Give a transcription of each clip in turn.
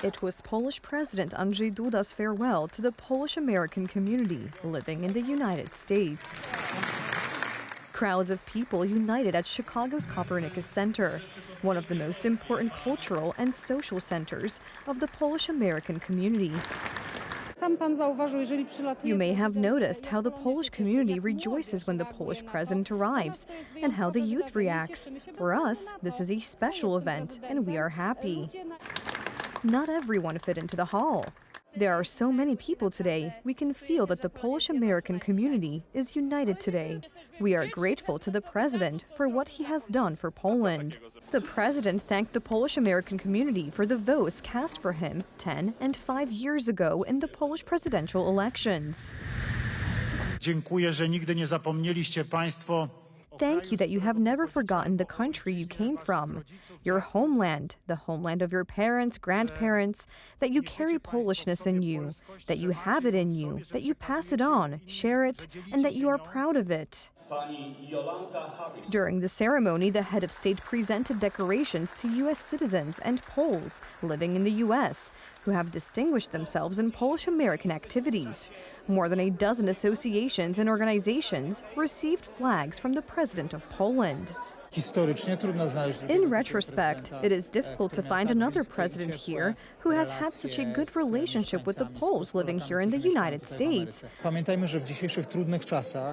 It was Polish President Andrzej Duda's farewell to the Polish-American community living in the United States. Crowds of people united at Chicago's Copernicus Center, one of the most important cultural and social centers of the Polish-American community. You may have noticed how the Polish community rejoices when the Polish president arrives and how the youth reacts. For us, this is a special event, and we are happy. Not everyone fit into the hall. There are so many people today, we can feel that the Polish-American community is united today. We are grateful to the president for what he has done for Poland. The president thanked the Polish-American community for the votes cast for him 10 and 5 years ago in the Polish presidential elections. Dziękuję, że nigdy nie zapomnieliście państwo. Thank you that you have never forgotten the country you came from, your homeland, the homeland of your parents, grandparents, that you carry Polishness in you, that you have it in you, that you pass it on, share it, and that you are proud of it. During the ceremony, the head of state presented decorations to U.S. citizens and Poles living in the U.S. who have distinguished themselves in Polish-American activities. More than a dozen associations and organizations received flags from the President of Poland. In retrospect, it is difficult to find another president here who has had such a good relationship with the Poles living here in the United States.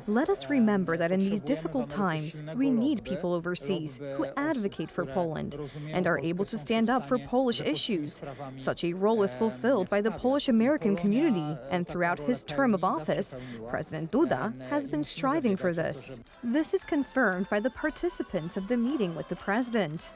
Let us remember that in these difficult times, we need people overseas who advocate for Poland and are able to stand up for Polish issues. Such a role is fulfilled by the Polish-American community, and throughout his term of office, President Duda has been striving for this. This is confirmed by the participants of the meeting with the president.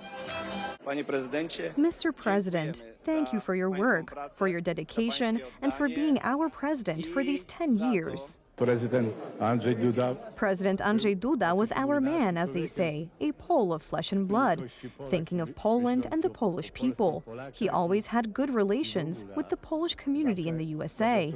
Mr. President, thank you for your work, for your dedication, and for being our president for these 10 years. President Andrzej Duda was our man, as they say, a Pole of flesh and blood, thinking of Poland and the Polish people. He always had good relations with the Polish community in the USA.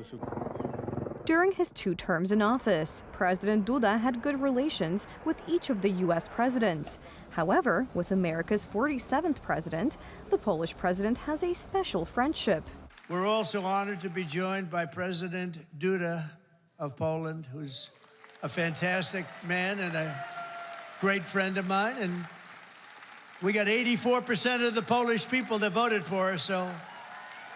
During his 2 terms in office, President Duda had good relations with each of the U.S. presidents. However, with America's 47th president, the Polish president has a special friendship. We're also honored to be joined by President Duda of Poland, who's a fantastic man and a great friend of mine. And we got 84% of the Polish people that voted for us, so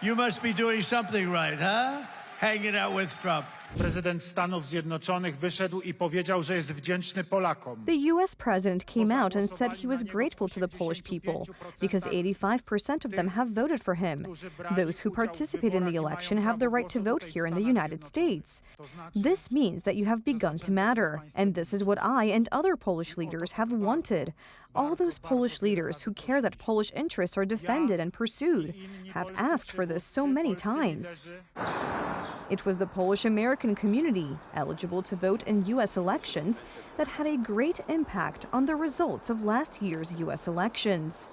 you must be doing something right, huh? Hanging out with Trump. Prezydent Stanów Zjednoczonych wyszedł i powiedział, że jest wdzięczny Polakom. The U.S. president came out and said he was grateful to the Polish people because 85% of them have voted for him. Those who participate in the election have the right to vote here in the United States. This means that you have begun to matter, and this is what I and other Polish leaders have wanted. All those Polish leaders who care that Polish interests are defended and pursued have asked for this so many times. It was the Polish-American community, eligible to vote in U.S. elections, that had a great impact on the results of last year's U.S. elections.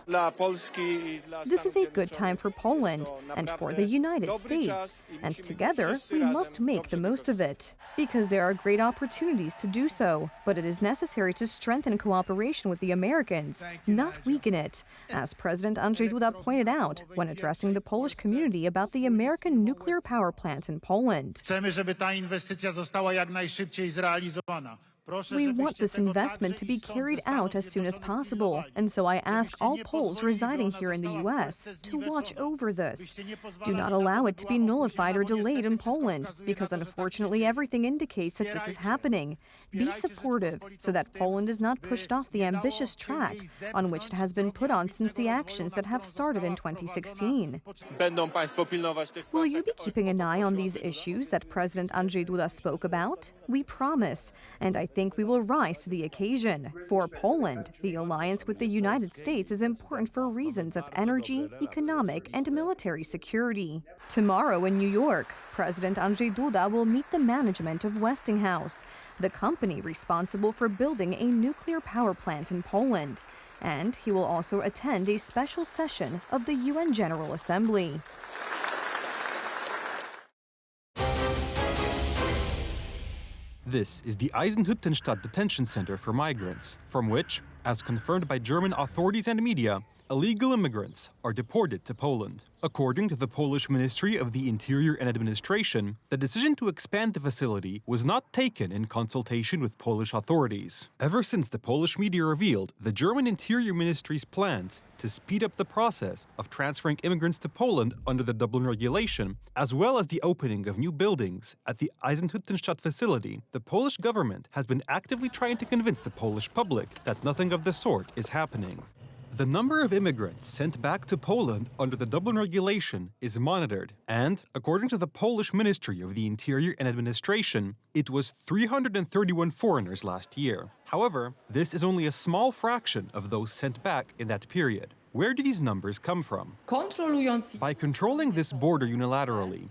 This is a good time for Poland and for the United States, and together we must make the most of it, because there are great opportunities to do so, but it is necessary to strengthen cooperation with the Americans, not weaken it, as President Andrzej Duda pointed out when addressing the Polish community about the American nuclear power plant in Poland. Chcemy, żeby ta inwestycja została jak najszybciej zrealizowana. We want this investment to be carried out as soon as possible, and so I ask all Poles residing here in the U.S. to watch over this. Do not allow it to be nullified or delayed in Poland, because unfortunately everything indicates that this is happening. Be supportive so that Poland is not pushed off the ambitious track on which it has been put on since the actions that have started in 2016. Will you be keeping an eye on these issues that President Andrzej Duda spoke about? We promise, and I think we will rise to the occasion. For Poland, the alliance with the United States is important for reasons of energy, economic, and military security. Tomorrow in New York, President Andrzej Duda will meet the management of Westinghouse, the company responsible for building a nuclear power plant in Poland. And he will also attend a special session of the UN General Assembly. This is the Eisenhüttenstadt detention center for migrants, from which, as confirmed by German authorities and media, illegal immigrants are deported to Poland. According to the Polish Ministry of the Interior and Administration, the decision to expand the facility was not taken in consultation with Polish authorities. Ever since the Polish media revealed the German Interior Ministry's plans to speed up the process of transferring immigrants to Poland under the Dublin regulation, as well as the opening of new buildings at the Eisenhüttenstadt facility, the Polish government has been actively trying to convince the Polish public that nothing of the sort is happening. The number of immigrants sent back to Poland under the Dublin regulation is monitored, and, according to the Polish Ministry of the Interior and Administration, it was 331 foreigners last year. However, this is only a small fraction of those sent back in that period. Where do these numbers come from? By controlling this border unilaterally,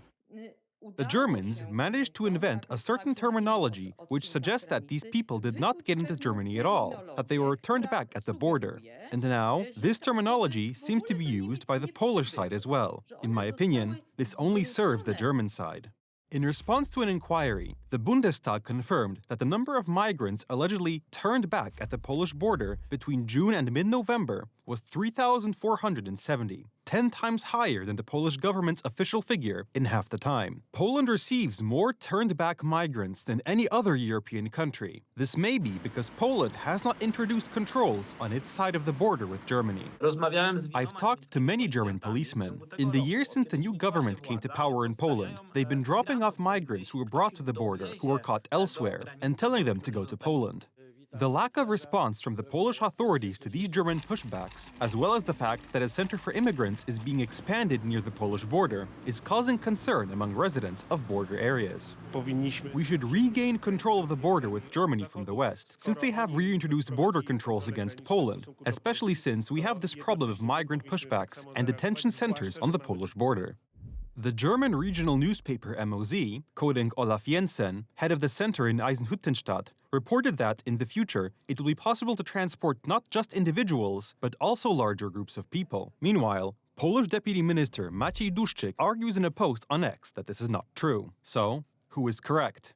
the Germans managed to invent a certain terminology which suggests that these people did not get into Germany at all, that they were returned back at the border. And now, this terminology seems to be used by the Polish side as well. In my opinion, this only serves the German side. In response to an inquiry, the Bundestag confirmed that the number of migrants allegedly turned back at the Polish border between June and mid-November was 3,470, 10 times higher than the Polish government's official figure in half the time. Poland receives more turned-back migrants than any other European country. This may be because Poland has not introduced controls on its side of the border with Germany. I've talked to many German policemen. In the years since the new government came to power in Poland, they've been dropping off migrants who were brought to the border, who were caught elsewhere, and telling them to go to Poland. The lack of response from the Polish authorities to these German pushbacks, as well as the fact that a center for immigrants is being expanded near the Polish border, is causing concern among residents of border areas. We should regain control of the border with Germany from the west, since they have reintroduced border controls against Poland, especially since we have this problem of migrant pushbacks and detention centers on the Polish border. The German regional newspaper MOZ, quoting Olaf Jensen, head of the center in Eisenhüttenstadt, reported that in the future it will be possible to transport not just individuals, but also larger groups of people. Meanwhile, Polish Deputy Minister Maciej Duszczyk argues in a post on X that this is not true. So, who is correct?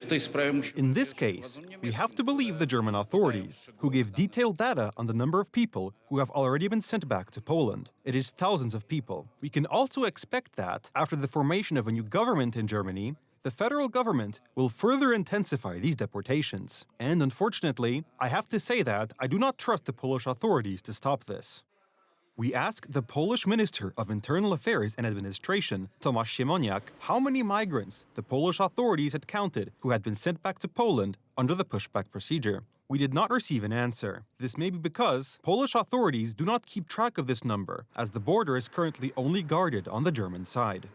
In this case, we have to believe the German authorities, who give detailed data on the number of people who have already been sent back to Poland. It is thousands of people. We can also expect that, after the formation of a new government in Germany, the federal government will further intensify these deportations. And unfortunately, I have to say that I do not trust the Polish authorities to stop this. We asked the Polish Minister of Internal Affairs and Administration, Tomasz Siemoniak, how many migrants the Polish authorities had counted who had been sent back to Poland under the pushback procedure. We did not receive an answer. This may be because Polish authorities do not keep track of this number, as the border is currently only guarded on the German side.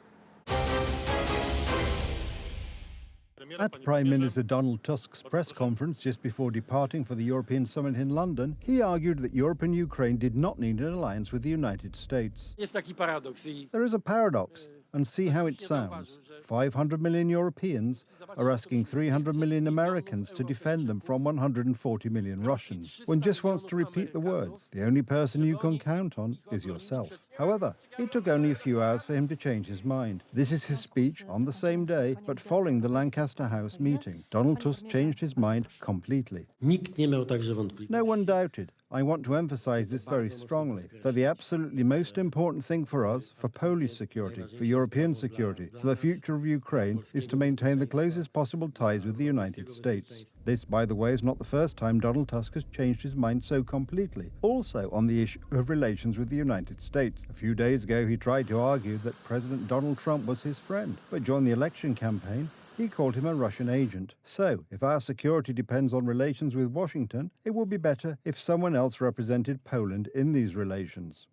At Prime Minister Donald Tusk's press conference just before departing for the European summit in London, he argued that Europe and Ukraine did not need an alliance with the United States. There is a paradox, and see how it sounds. 500 million Europeans are asking 300 million Americans to defend them from 140 million Russians. One just wants to repeat the words. The only person you can count on is yourself. However, it took only a few hours for him to change his mind. This is his speech on the same day, but following the Lancaster House meeting. Donald Tusk changed his mind completely. No one doubted. I want to emphasize this very strongly, that the absolutely most important thing for us, for Polish security, for European security, for the future of Ukraine, is to maintain the closest possible ties with the United States. This, by the way, is not the first time Donald Tusk has changed his mind so completely. Also on the issue of relations with the United States. A few days ago, he tried to argue that President Donald Trump was his friend, but during the election campaign, he called him a Russian agent. So, if our security depends on relations with Washington, it would be better if someone else represented Poland in these relations.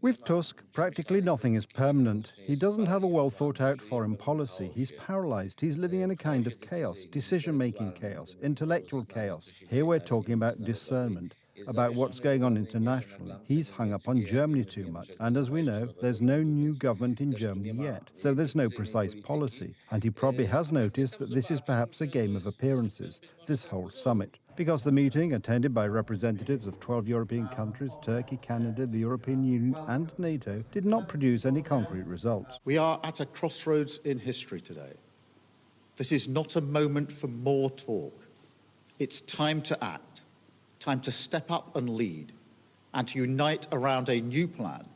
With Tusk, practically nothing is permanent. He doesn't have a well-thought-out foreign policy. He's paralyzed. He's living in a kind of chaos, decision-making chaos, intellectual chaos. Here we're talking about discernment, about what's going on internationally. He's hung up on Germany too much. And as we know, there's no new government in Germany yet. So there's no precise policy. And he probably has noticed that this is perhaps a game of appearances, this whole summit. Because the meeting, attended by representatives of 12 European countries, Turkey, Canada, the European Union and NATO, did not produce any concrete results. We are at a crossroads in history today. This is not a moment for more talk. It's time to act. Time to step up and lead. and to unite around a new plan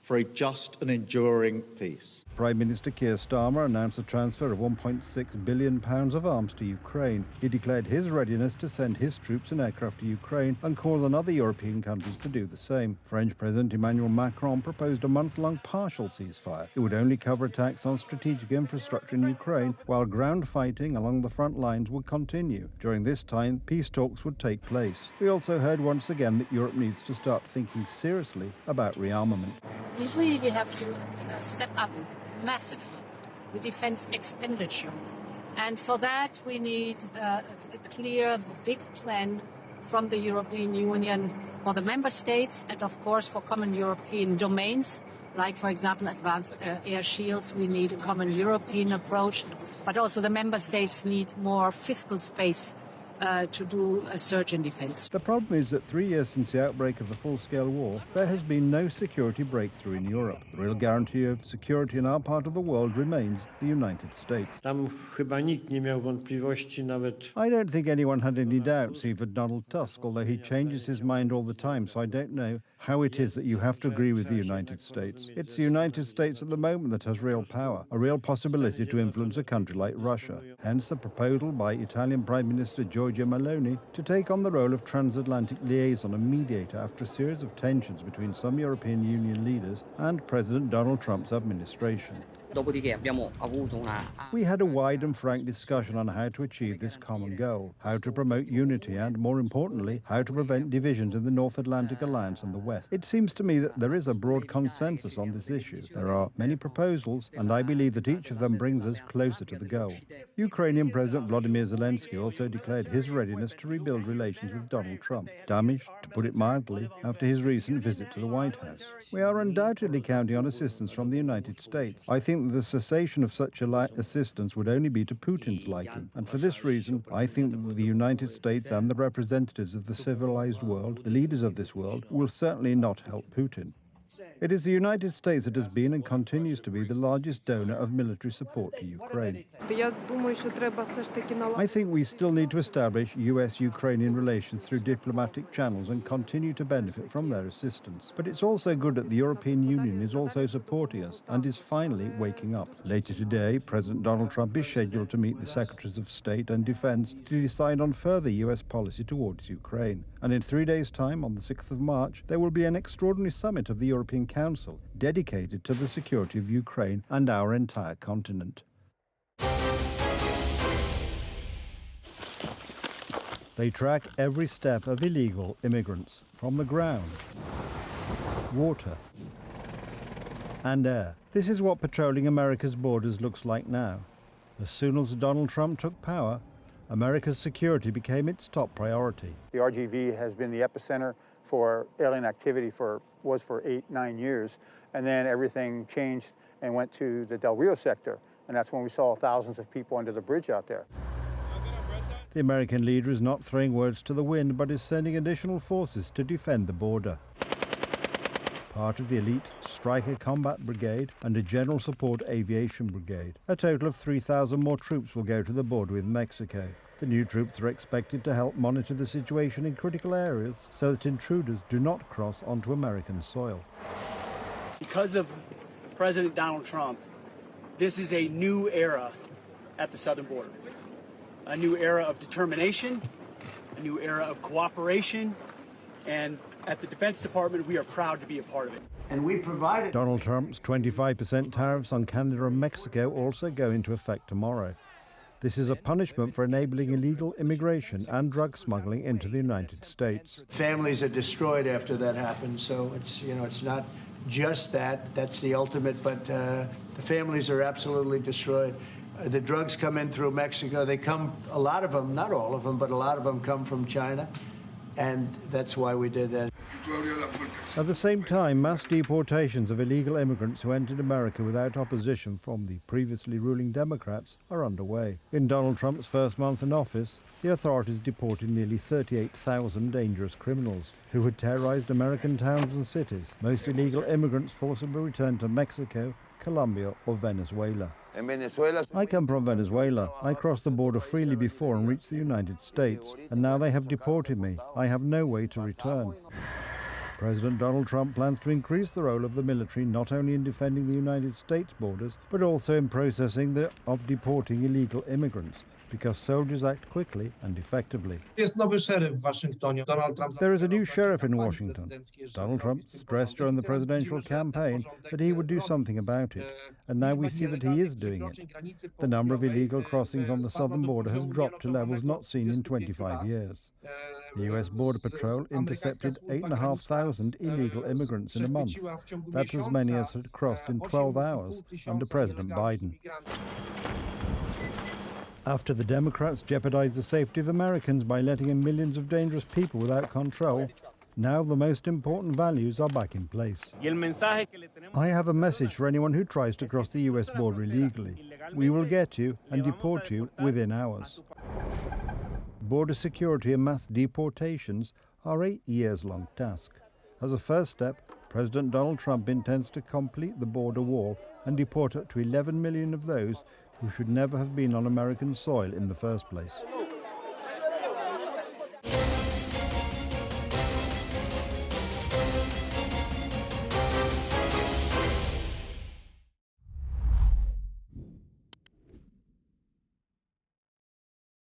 for a just and enduring peace. Prime Minister Keir Starmer announced a transfer of £1.6 billion of arms to Ukraine. He declared his readiness to send his troops and aircraft to Ukraine and called on other European countries to do the same. French President Emmanuel Macron proposed a month-long partial ceasefire. It would only cover attacks on strategic infrastructure in Ukraine, while ground fighting along the front lines would continue. During this time, peace talks would take place. We also heard once again that Europe needs to start thinking seriously about rearmament. We really have to step up massive the defense expenditure. And for that, we need a clear, big plan from the European Union for the member states and, of course, for common European domains, like, for example, advanced air shields. We need a common European approach, but also the member states need more fiscal space to do a surge in defense. The problem is that 3 years since the outbreak of the full-scale war, there has been no security breakthrough in Europe. The real guarantee of security in our part of the world remains the United States. Tam chyba nikt nie miał wątpliwości nawet. I don't think anyone had any doubts, even Donald Tusk, although he changes his mind all the time, so I don't know how it is that you have to agree with the United States. It's the United States at the moment that has real power, a real possibility to influence a country like Russia. Hence the proposal by Italian Prime Minister Giorgia Meloni to take on the role of transatlantic liaison and mediator after a series of tensions between some European Union leaders and President Donald Trump's administration. We had a wide and frank discussion on how to achieve this common goal, how to promote unity and, more importantly, how to prevent divisions in the North Atlantic Alliance and the West. It seems to me that there is a broad consensus on this issue. There are many proposals, and I believe that each of them brings us closer to the goal. Ukrainian President Volodymyr Zelensky also declared his readiness to rebuild relations with Donald Trump, damaged, to put it mildly, after his recent visit to the White House. We are undoubtedly counting on assistance from the United States. I think that the cessation of such assistance would only be to Putin's liking. And for this reason, I think that the United States and the representatives of the civilized world, the leaders of this world, will certainly not help Putin. It is the United States that has been and continues to be the largest donor of military support to Ukraine. I think we still need to establish US-Ukrainian relations through diplomatic channels and continue to benefit from their assistance. But it's also good that the European Union is also supporting us and is finally waking up. Later today, President Donald Trump is scheduled to meet the Secretaries of State and Defense to decide on further US policy towards Ukraine. And in 3 days' time, on the 6th of March, there will be an extraordinary summit of the European Council dedicated to the security of Ukraine and our entire continent. They track every step of illegal immigrants from the ground, water, and air. This is what patrolling America's borders looks like now. As soon as Donald Trump took power, America's security became its top priority. The RGV has been the epicenter for alien activity was for 8-9 years, and then everything changed and went to the Del Rio sector, and that's when we saw thousands of people under the bridge out there. The American leader is not throwing words to the wind, but is sending additional forces to defend the border. Part of the elite Striker Combat Brigade and a General Support Aviation Brigade. A total of 3,000 more troops will go to the border with Mexico. The new troops are expected to help monitor the situation in critical areas so that intruders do not cross onto American soil. Because of President Donald Trump, this is a new era at the southern border. A new era of determination, a new era of cooperation, and at the Defense Department, we are proud to be a part of it. And we provided. Donald Trump's 25% tariffs on Canada and Mexico also go into effect tomorrow. This is a punishment for enabling illegal immigration and drug smuggling into the United States. Families are destroyed after that happens, so it's not just that. That's the ultimate, but the families are absolutely destroyed. The drugs come in through Mexico. They come, a lot of them, not all of them, but a lot of them come from China, and that's why we did that. At the same time, mass deportations of illegal immigrants who entered America without opposition from the previously ruling Democrats are underway. In Donald Trump's first month in office, the authorities deported nearly 38,000 dangerous criminals who had terrorized American towns and cities. Most illegal immigrants forcibly returned to Mexico, Colombia or Venezuela. I come from Venezuela. I crossed the border freely before and reached the United States, and now they have deported me. I have no way to return. President Donald Trump plans to increase the role of the military not only in defending the United States borders, but also in processing of deporting illegal immigrants, because soldiers act quickly and effectively. There is a new sheriff in Washington. Donald Trump stressed during the presidential campaign that he would do something about it, and now we see that he is doing it. The number of illegal crossings on the southern border has dropped to levels not seen in 25 years. The US Border Patrol intercepted 8,500 illegal immigrants in a month. That's as many as had crossed in 12 hours under President Biden. After the Democrats jeopardized the safety of Americans by letting in millions of dangerous people without control, now the most important values are back in place. I have a message for anyone who tries to cross the US border illegally. We will get you and deport you within hours. Border security and mass deportations are a years-long task. As a first step, President Donald Trump intends to complete the border wall and deport up to 11 million of those who should never have been on American soil in the first place.